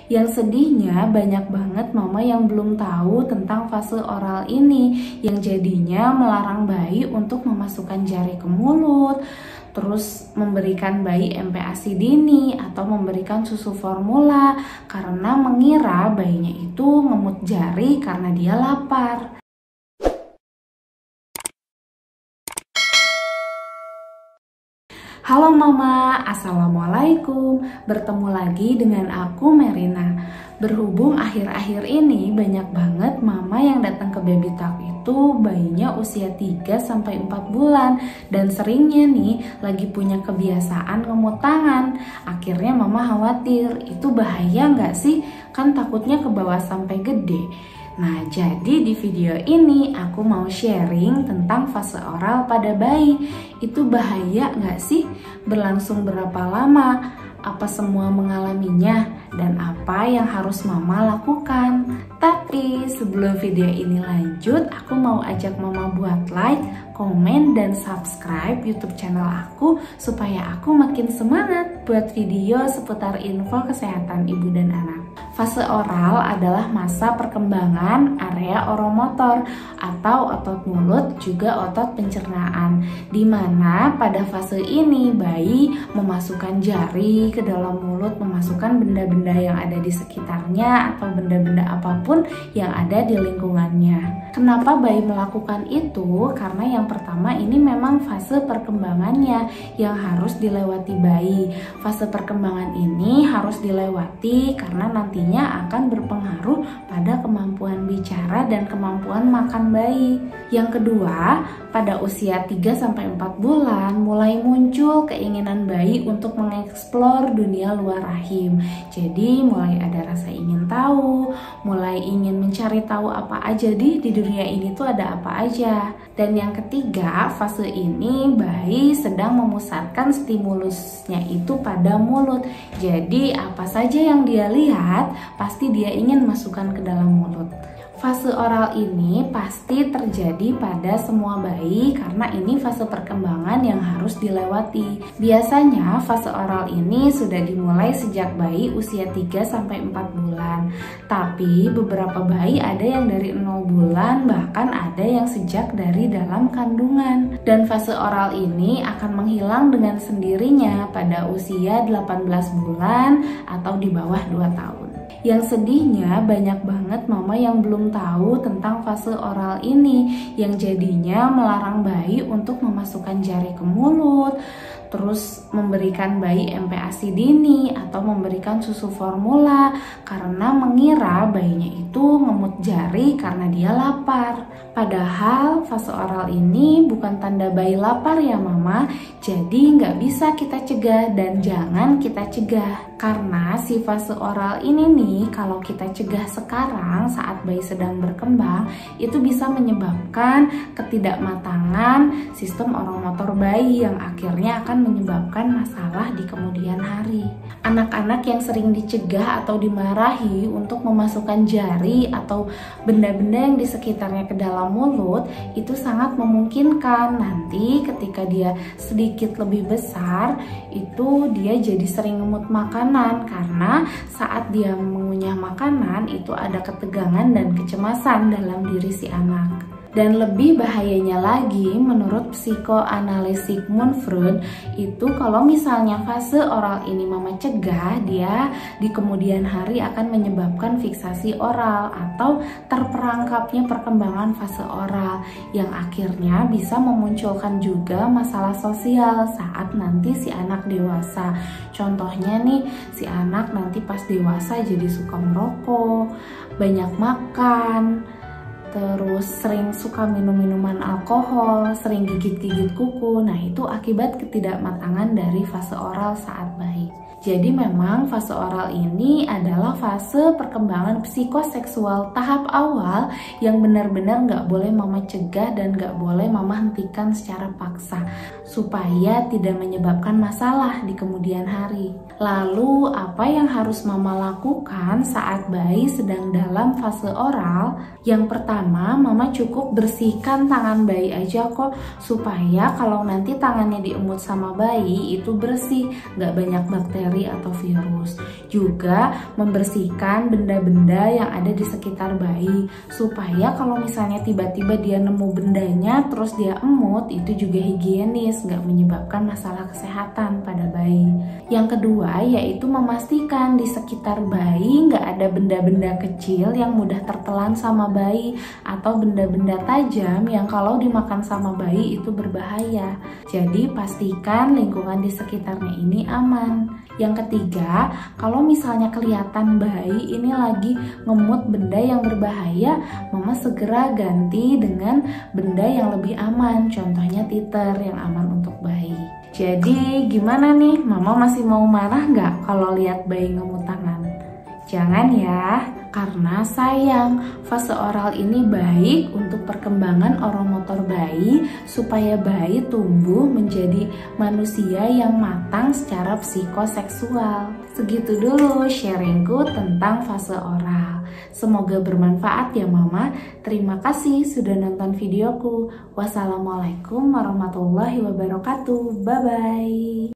Yang sedihnya banyak banget mama yang belum tahu tentang fase oral ini, yang jadinya melarang bayi untuk memasukkan jari ke mulut, terus memberikan bayi MPASI dini atau memberikan susu formula karena mengira bayinya itu ngemut jari karena dia lapar. Halo Mama, Assalamualaikum. Bertemu lagi dengan aku Merina. Berhubung akhir-akhir ini banyak banget mama yang datang ke baby talk itu bayinya usia 3-4 bulan dan seringnya nih lagi punya kebiasaan ngemut tangan. Akhirnya mama khawatir, itu bahaya nggak sih? Kan takutnya ke bawah sampai gede. Nah, jadi di video ini aku mau sharing tentang fase oral pada bayi. Itu bahaya nggak sih? Berlangsung berapa lama? Apa semua mengalaminya? Dan apa yang harus mama lakukan? Tapi sebelum video ini lanjut, aku mau ajak mama buat like, komen, dan subscribe YouTube channel aku supaya aku makin semangat buat video seputar info kesehatan ibu dan anak. Fase oral adalah masa perkembangan area oromotor atau otot mulut juga otot pencernaan, di mana pada fase ini bayi memasukkan jari ke dalam mulut, memasukkan benda-benda yang ada di sekitarnya atau benda-benda apapun yang ada di lingkungannya. Kenapa bayi melakukan itu? Karena yang pertama ini memang fase perkembangannya yang harus dilewati bayi. Fase perkembangan ini harus dilewati karena nantinya akan berpengaruh pada kemampuan bicara dan kemampuan makan bayi. Yang kedua, pada usia 3-4 bulan mulai muncul keinginan bayi untuk mengeksplor dunia luar rahim. Jadi mulai ada rasa ingin tahu, mulai ingin mencari tahu apa aja di dunia ini tuh ada apa aja. Dan yang ketiga, fase ini bayi sedang memusatkan stimulusnya itu pada mulut. Jadi apa saja yang dia lihat pasti dia ingin masukkan ke dalam mulut. Fase oral ini pasti terjadi pada semua bayi karena ini fase perkembangan yang harus dilewati. Biasanya fase oral ini sudah dimulai sejak bayi usia 3-4 bulan. Tapi beberapa bayi ada yang dari 0 bulan, bahkan ada yang sejak dari dalam kandungan. Dan fase oral ini akan menghilang dengan sendirinya pada usia 18 bulan atau di bawah 2 tahun. Yang sedihnya banyak banget mama yang belum tahu tentang fase oral ini, yang jadinya melarang bayi untuk memasukkan jari ke mulut, terus memberikan bayi MPASI dini atau memberikan susu formula karena mengira bayinya itu ngemut jari karena dia lapar. Padahal fase oral ini bukan tanda bayi lapar ya mama, jadi nggak bisa kita cegah dan jangan kita cegah. Karena si fase oral ini nih kalau kita cegah sekarang saat bayi sedang berkembang, itu bisa menyebabkan ketidakmatangan sistem oromotor bayi yang akhirnya akan menyebabkan masalah di kemudian hari. Anak-anak yang sering dicegah atau dimarahi untuk memasukkan jari atau benda-benda yang di sekitarnya ke dalam mulut, itu sangat memungkinkan nanti ketika dia sedikit lebih besar, itu dia jadi sering ngemut makanan karena saat dia mengunyah makanan itu ada ketegangan dan kecemasan dalam diri si anak. Dan lebih bahayanya lagi, menurut psikoanalis Sigmund Freud, itu kalau misalnya fase oral ini mama cegah, dia di kemudian hari akan menyebabkan fiksasi oral atau terperangkapnya perkembangan fase oral yang akhirnya bisa memunculkan juga masalah sosial saat nanti si anak dewasa. Contohnya nih, si anak nanti pas dewasa jadi suka merokok, banyak makan, terus sering suka minum minuman alkohol, sering gigit-gigit kuku. Nah, itu akibat ketidakmatangan dari fase oral saat bayi. Jadi memang fase oral ini adalah fase perkembangan psikoseksual tahap awal yang benar-benar nggak boleh mama cegah dan nggak boleh mama hentikan secara paksa supaya tidak menyebabkan masalah di kemudian hari. Lalu apa yang harus mama lakukan saat bayi sedang dalam fase oral? Yang pertama, mama cukup bersihkan tangan bayi aja kok, supaya kalau nanti tangannya diemut sama bayi itu bersih, nggak banyak bakteri bakteri atau virus. Juga membersihkan benda-benda yang ada di sekitar bayi, supaya kalau misalnya tiba-tiba dia nemu bendanya terus dia emut, itu juga higienis, nggak menyebabkan masalah kesehatan pada bayi. Yang kedua yaitu memastikan di sekitar bayi nggak ada benda-benda kecil yang mudah tertelan sama bayi atau benda-benda tajam yang kalau dimakan sama bayi itu berbahaya. Jadi pastikan lingkungan di sekitarnya ini aman. Yang ketiga, kalau misalnya kelihatan bayi ini lagi ngemut benda yang berbahaya, mama segera ganti dengan benda yang lebih aman, contohnya teeter yang aman untuk bayi. Jadi gimana nih, mama masih mau marah nggak kalau lihat bayi ngemut tangan? Jangan ya, karena sayang, fase oral ini baik untuk perkembangan oromotor bayi supaya bayi tumbuh menjadi manusia yang matang secara psikoseksual. Segitu dulu sharingku tentang fase oral. Semoga bermanfaat ya mama. Terima kasih sudah nonton videoku. Wassalamualaikum warahmatullahi wabarakatuh. Bye-bye.